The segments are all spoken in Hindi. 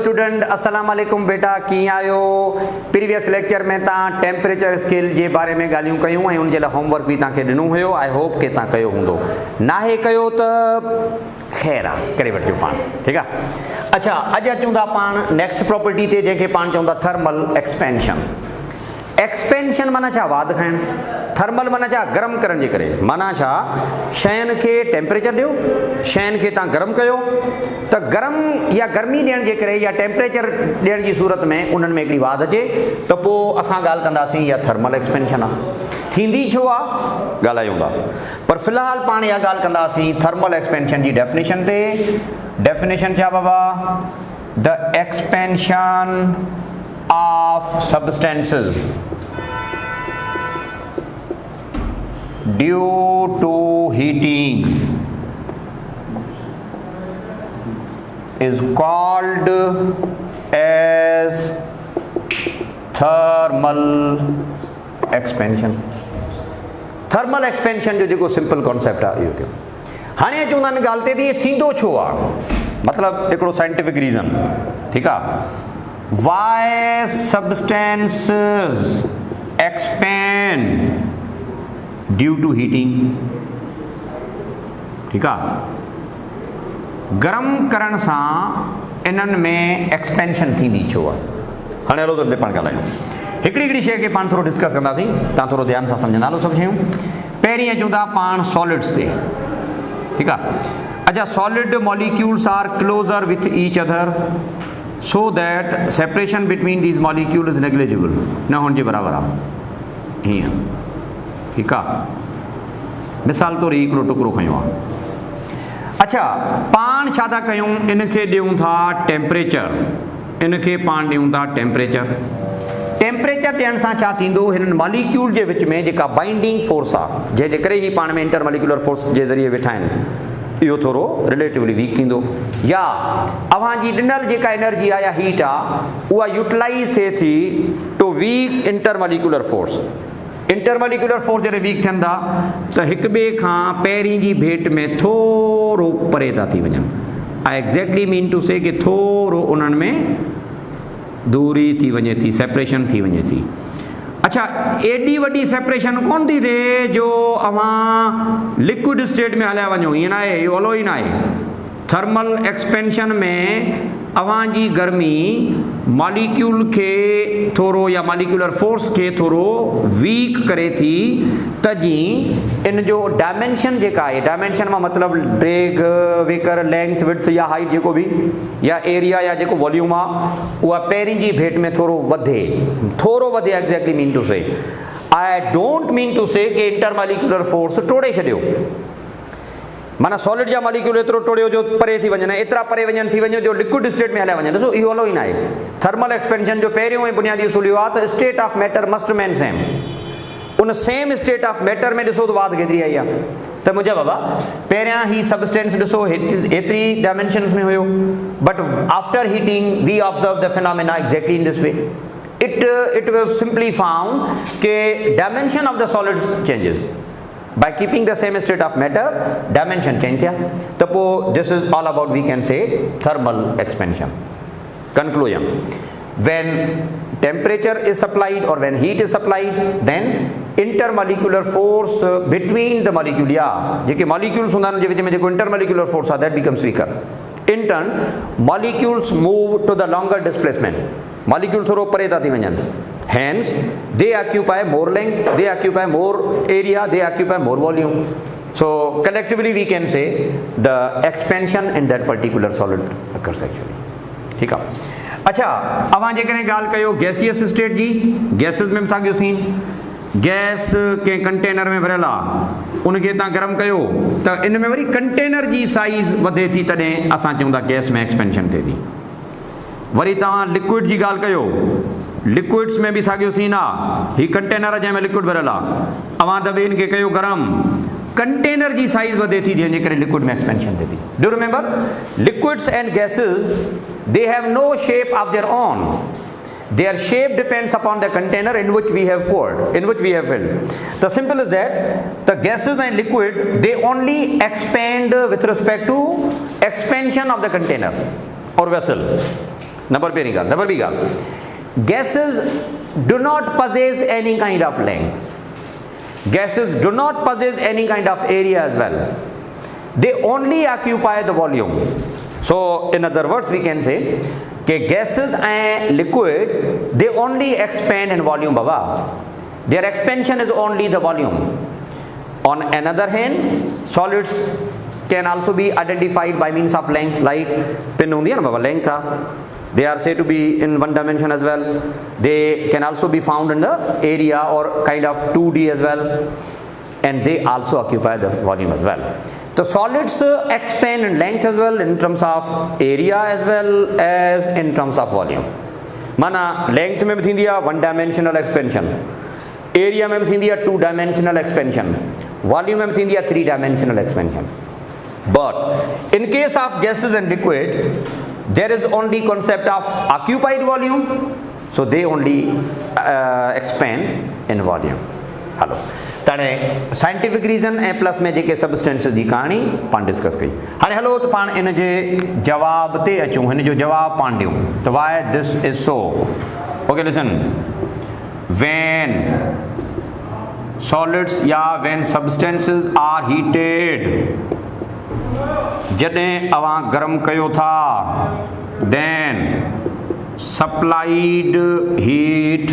स्टूडेंट अस्सलाम वालेकुम बेटा कीअं आहियो। प्रीवियस लेक्चर में तव्हां टेम्परेचर स्केल जे बारे में ॻाल्हियूं कयूं ऐं उनजे लाइ होमवर्क बि तव्हांखे ॾिनो हुयो। आई होप कि तव्हां कयो हूंदो, नाहे कयो त ख़ैर आहे, करे वठिजो पाण, ठीकु आहे। अच्छा, अॼु अचूं था पाण नेक्स्ट प्रॉपर्टी ते, जंहिंखे पाण चऊं था थर्मल एक्सपेंशन। एक्सपेंशन माना छा? वाध खाइणु। थर्मल माना छा? गरम करण जे करे। माना छा? शयुनि खे टेम्परेचर ॾियो, शयुनि खे तव्हां गरम कयो, त गरम या गर्मी ॾियण जे करे या टेम्परेचर ॾियण जी सूरत में उन्हनि में हिकिड़ी वाध अचे त पोइ असां ॻाल्हि कंदासीं इहा थर्मल एक्सपेंशन आहे। थींदी छो आहे ॻाल्हायूं था, पर फ़िलहालु पाण इहा ॻाल्हि कंदासीं थर्मल एक्सपेंशन जी डेफिनेशन ते। डेफिनेशन छा बाबा? The expansion of substances due to heating is called as thermal expansion। Thermal expansion जो जेको सिंपल कॉन्सेप्ट आहे इहो थियो। हाणे चवंदा आहिनि ॻाल्हि ते त इहे थींदो छो आहे, मतिलबु हिकिड़ो साइंटिफिक रीज़न, ठीकु आहे। Why substances expand due to heating? ठीकु आहे। गरम करण सां इन्हनि में एक्सपेंशन थींदी छो आहे? हाणे हलो त पाण ॻाल्हायूं। हिकिड़ी शइ खे पाण थोरो डिस्कस कंदासीं, तव्हां थोरो ध्यानु सां सम्झंदा हलो सभु शयूं। पहिरीं अचूं था पाण सॉलिड्स ते, ठीकु आहे। अच्छा, solid molecules are closer with each other so that separation between these molecules is negligible, न हुन जे बराबरि आहे हीअं, ठीकु आहे। मिसाल तौरु हिकिड़ो टुकड़ो खयो आहे। अच्छा, पाण छा था कयूं? इनखे ॾियूं था टेम्परेचर, इनखे पाण ॾियूं था टेम्परेचर। टेम्परेचर ॾियण सां छा थींदो? हिननि मॉलिक्यूल जे विच में जेका बाइंडिंग फोर्स आहे, जंहिंजे करे ई पाण में इंटरमॉलिक्यूलर फोर्स जे ज़रिए वेठा आहिनि, इहो थोरो रिलेटिवली वीक थींदो, या अव्हांजी ॾिनल जेका एनर्जी आहे या हीट आहे उहा यूटिलाइज़ थिए थी to weak intermolecular force. Intermolecular force जॾहिं वीक थियनि था त हिक ॿिए खां पहिरीं जी भेट में थोरो परे था थी वञनि। आई एग्ज़ैक्टली मीन टू से कि थोरो उन्हनि में दूरी थी वञे थी, सेपरेशन थी वञे थी। अच्छा, एॾी वॾी सेपरेशन कोन थी थिए जो अव्हां लिक्विड स्टेट में हलिया वञो, ईअं न आहे, इहो हलो ई न आहे। थर्मल एक्सपेंशन में अव्हांजी गर्मी मॉलिक्यूल खे थोरो या मॉलिक्यूलर फोर्स खे थोरो वीक करे थी, तॾहिं इन जो डायमेंशन जेका आहे, डायमेंशन मां मतिलबु ब्रेग वेकर लेंथ विड्थ या हाइट जेको बि, या एरिया या जेको वॉल्यूम आहे, उहा पहिरीं जी भेट में थोरो वधे, थोरो वधे। एग्जैक्टली मीन टू से, आई डोंट मीन टू से कि इंटरमॉलिक्यूलर फोर्स टोड़े छॾियो, माना सॉलिड जा मॉलिक्यूल एतिरो टोड़ियो जो परे थी वञनि, एतिरा परे वञनि थी वञे जो लिक्विड स्टेट में हलिया वञनि। ॾिसो, इहो हलो ई न आहे। थर्मल एक्सपेंशन जो पहिरियों ऐं बुनियादी उसूल इहो आहे त state of matter must remain same. उन सेम स्टेट ऑफ मैटर में ॾिसो त वाध केतिरी आई आहे। त मुंहिंजा बाबा पहिरियां ही सबस्टेंस ॾिसो एतिरी डायमेंशन्स में हुयो, but after heating we observe the phenomena exactly in this way. It was simply found कि dimension of the solids changes by keeping the same state of matter, dimension change थिया। त पोइ this is all about, we can say, thermal expansion। Conclusion: when temperature is supplied or when heat is supplied, then intermolecular force between the molecule, या जेके molecules हूंदा आहिनि जे विच में जेको intermolecular force आहे, that becomes weaker। In turn, molecules move to the longer displacement। Molecule थोरो परे था थी वञनि, hence they occupy more length, they occupy more area, they occupy more volume। So collectively we can say the expansion in that particular solid occurs actually। ठीकु आहे। अच्छा, अवां जेकॾहिं ॻाल्हि कयो गैसियस स्टेट जी, गैसिस में साॻियो सीन। गैस कंहिं कंटेनर में भरियल आहे, उनखे तव्हां गरम कयो त इन में वरी कंटेनर जी साइज़ वधे थी, तॾहिं असां चऊं था गैस में एक्सपेंशन थिए थी। वरी तव्हां लिक्विड जी ॻाल्हि कयो, लिक्विड्स में बि साॻियो सीन आहे। हीउ कंटेनर जंहिंमें लिक्विड भरियल आहे, अवां दॿे हिनखे कयो गरम, कंटेनर जी साइज़ वधे थी, जंहिंजे करे लिक्विड में एक्सपेंशन थिए थी। Do remember, liquids and gases they have no shape of their own. Their shape depends upon the container in which we have poured, in which we have filled. The simple is that the gases and liquid, they only expand with respect to expansion of the container or vessel. Number पहिरीं ॻाल्हि। नंबर ॿी ॻाल्हि, gases do not possess any kind of length. Gases do not possess any kind of area as well. They only occupy the volume. So in other words we can say that gases and liquid, they only expand in volume, baba. Their expansion is only the volume. On another hand, solids can also be identified by means of length, like pin hundi hai na baba, length tha. They are said to be in one dimension as well. They can also be found in the area or kind of 2D as well, and they also occupy the volume as well. The solids expand in length as well, in terms of area as well as in terms of volume. Mana length में भी थींदी आहे one dimensional expansion, area में भी थींदी आहे 2 dimensional expansion, volume में भी थींदी आहे 3 dimensional expansion. But in case of gases and liquid, there is only concept of occupied volume, so they only expand in volume. Hello ताणे साइंटिफिक रीज़न ऐं प्लस में जेके सब्सटेंसेस जी कहाणी पाण डिस्कस कई। हाणे हलो त पाण इन जे जवाब ते अचूं, हिन जो जवाब पाण ॾियूं त why this is so. Okay listen, when solids या व्हेन सब्सटेंसेस आर हीटेड, जॾहिं अवां गरम कयो था, then supplied heat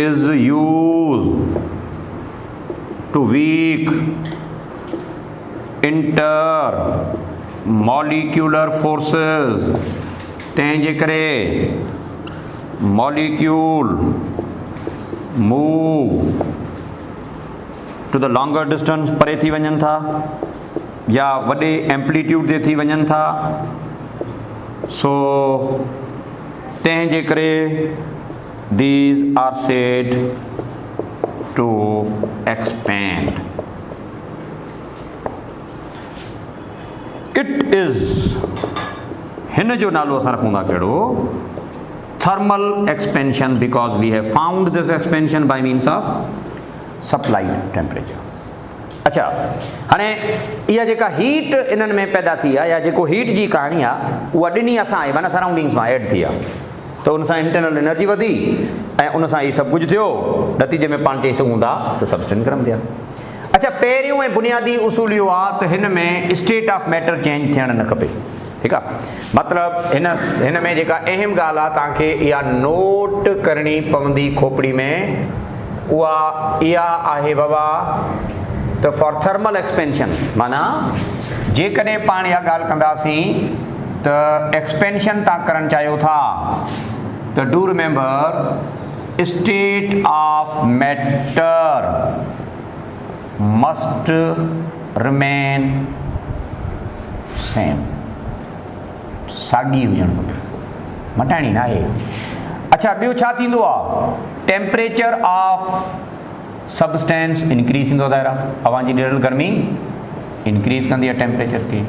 is used to weak intermolecular forces, तंहिंजे करे molecule move to the longer distance, परे थी वञनि था या वॾे एम्पलीट्यूड ते थी वञनि था, सो तंहिंजे करे these are said to expand. It is, हिन जो नालो असां रखूं था कहिड़ो, thermal expansion, because we have found this expansion by means of supplied temperature. अच्छा, हाणे इहा जेका हीट इन्हनि में पैदा थी आहे या जेको हीट जी कहाणी आहे उहा ॾिनी असां आहे, माना सराउंडिंग्स मां एड थी आहे, त उन सां इंटरनल एनर्जी वधी ऐं उन सां इहे सभु कुझु थियो, नतीजे में पाण चई सघूं था त सब्सटेंस गरम थिया। अच्छा, पहिरियों ऐं बुनियादी उसूल इहो आहे त हिन में स्टेट ऑफ मैटर चेंज थियणु न खपे, ठीकु आहे। मतिलबु हिन में जेका अहम ॻाल्हि आहे तव्हांखे इहा नोट करणी पवंदी खोपड़ी में, उहा इहा आहे बाबा त फॉर थर्मल एक्सपेंशन, माना जेकॾहिं पाण इहा ॻाल्हि कंदासीं त एक्सपेंशन तव्हां करणु चाहियो था त do remember state of matter must remain same, साॻी हुजणु खपे, मटाइणी न आहे। अच्छा, ॿियो छा थींदो आहे, टेम्परेचर ऑफ सब्सटेंस इंक्रीज़ थींदो आहे, हवा जी ॾियलु गर्मी इंक्रीज़ कंदी आहे टेम्परेचर खे।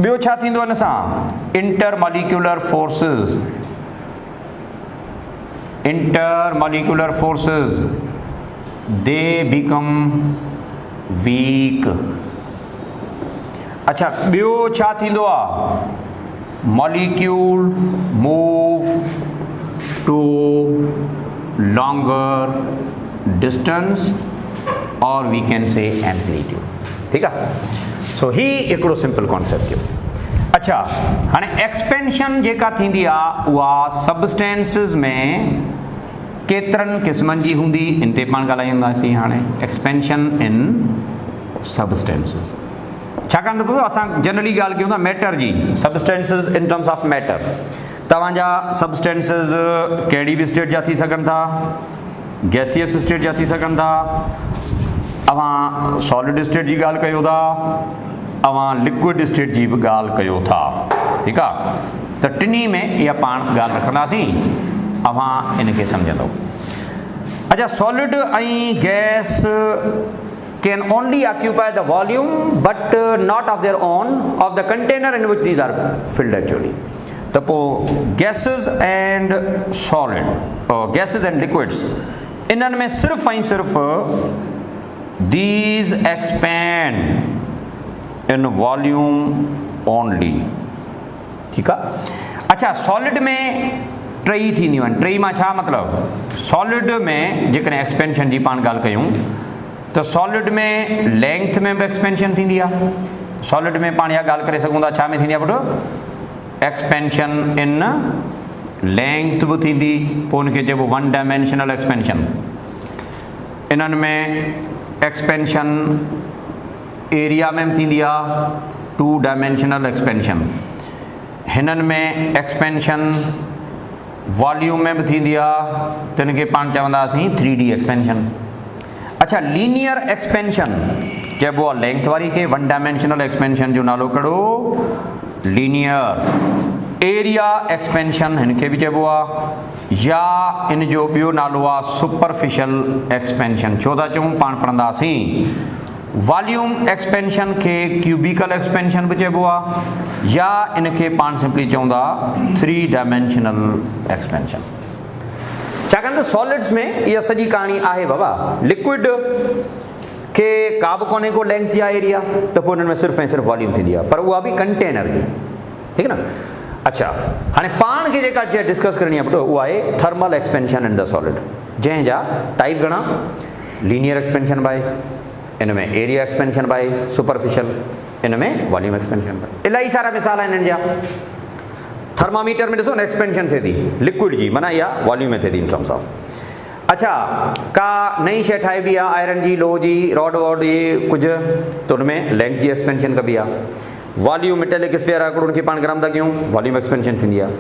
ॿियो छा थींदो हिन सां, intermolecular forces they become weak. अच्छा, ॿियो छा थींदो आहे, molecule move to longer distance और वी कैन से एम्पलीट्यूड, ठीकु आहे। सो ही हिकिड़ो सिंपल कॉन्सेप्ट थियो। अच्छा, हाणे एक्सपेंशन जेका थींदी आहे उहा सब्सटेंसिस में केतिरनि क़िस्मनि जी हूंदी, इन ते पाण ॻाल्हाईंदासीं। हाणे एक्सपेंशन इन सब्सटेंसिस, छाकाणि त ॿुधो असां जनरली ॻाल्हि कयूं था मैटर जी, substances in terms of matter. तव्हांजा सब्सटेंसिस कहिड़ी बि स्टेट जा थी सघनि था, गैसियस स्टेट जा थी सघनि था, अवां सॉलिड स्टेट जी ॻाल्हि कयो था, अवां लिक्विड स्टेट जी बि ॻाल्हि कयो था, ठीकु आहे। त टिनी में इहा पाण ॻाल्हि रखंदासीं, अवां इनखे सम्झंदव। अच्छा, सॉलिड ऐं gas can only occupy the volume but not of their own of the container in which these are filled actually. त पोइ gases and solid, gases and liquids, इन्हनि में सिर्फ़ु ऐं सिर्फ़ु these expand in volume only, ठीक है। अच्छा, सॉलिड में टई थींदियूं आहिनि। टई मां छा मतिलबु, सॉलिड में जेकॾहिं एक्सपेंशन जी पाण ॻाल्हि कयूं त सॉलिड में लेंथ में बि एक्सपेंशन थींदी आहे। सॉलिड में पाण इहा ॻाल्हि करे सघूं था, छा में थींदी आहे पुटु, एक्सपेंशन इन लेंथ बि थींदी, पोइ उनखे चइबो वन डायमेंशनल एक्सपेंशन। इन्हनि में एक्सपेंशन एरिया में बि थींदी आहे, टू डायमेंशनल एक्सपेंशन। हिननि में एक्सपेंशन वॉल्यूम में भी थींदी आहे, त हिनखे पाण चवंदासीं 3D एक्सपेंशन। अच्छा, लीनियर एक्सपेंशन चइबो आहे लेंथ वारी खे, वन डायमेंशनल एक्सपेंशन जो नालो कहिड़ो, लीनियर। एरिया एक्सपेंशन हिनखे बि चइबो आहे, या इन जो ॿियो नालो आहे सुपरफिशियल एक्सपेंशन। छो था चऊं, पाण पढ़ंदासीं वॉल्यूम एक्सपेंशन खे क्यूबिकल एक्सपेंशन भी चइबो आहे, या इनखे पाण सिंपली चवंदा 3 डायमेंशनल एक्सपेंशन। छाकाणि त सॉलिड्स में इहा सॼी कहाणी आहे बाबा। लिक्विड खे का बि कोन्हे को लेंथ या एरिया, त पोइ हुननि में सिर्फ़ु ऐं सिर्फ़ु वॉल्यूम थींदी आहे, पर उहा बि कंटेनर जी, ठीकु न। अच्छा, हाणे पाण खे जेका शइ डिस्कस करणी आहे पुटु, उहा आहे thermal expansion in the solid, जंहिंजा टाइप घणा, लीनियर एक्सपेंशन बाय, इन में एरिया एक्सपेंशन बाय सुपरफिशियल, इन में वॉल्यूम एक्सपेंशन बाय। इलाही सारा मिसाल आहिनि हिननि जा। थर्मामीटर में ॾिसो न एक्सपेंशन थिए थी लिक्विड जी, माना इहा वॉल्यूम में थिए थी इन टर्म्स ऑफ। अच्छा, का नई शइ ठाहिबी आहे आयरन जी, लोह जी, रॉड वॉड, ये कुझु, त उनमें लेंथ जी एक्सपेंशन कबी आहे। वॉल्यूम मेटेलिक स्फीयर आहे, उनखे पाण गरम था कयूं, वॉल्यूम एक्सपेंशन थींदी आहे।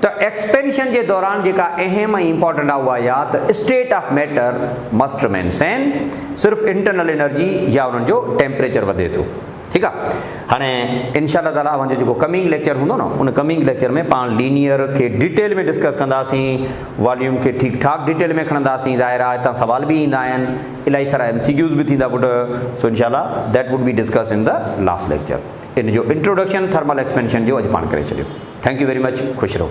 त एक्सपेंशन जे दौरान जेका अहम ऐं इंपॉर्टेंट आहे उहा आहे त state of matter must remain same, सिर्फ़ु इंटरनल एनर्जी या उन्हनि जो टेम्परेचर वधे थो, ठीकु आहे। हाणे इंशाअल्लाह ताला असांजो जेको कमिंग लेक्चर हूंदो न, उन कमिंग लेक्चर में पाण लीनियर खे डिटेल में डिस्कस कंदासीं, वॉल्यूम खे ठीकु ठाक डिटेल में खणंदासीं। ज़ाहिर आहे हितां सवाल बि ईंदा आहिनि, इलाही सारा MCQs बि थींदा पुटु। सो इंशाअल्लाह that would be discuss in the last lecture. In जो इंट्रोडक्शन थर्मल एक्सपेंशन जो अॼु पाण करे छॾियो। थैंक यू वेरी मच, ख़ुशि रहो।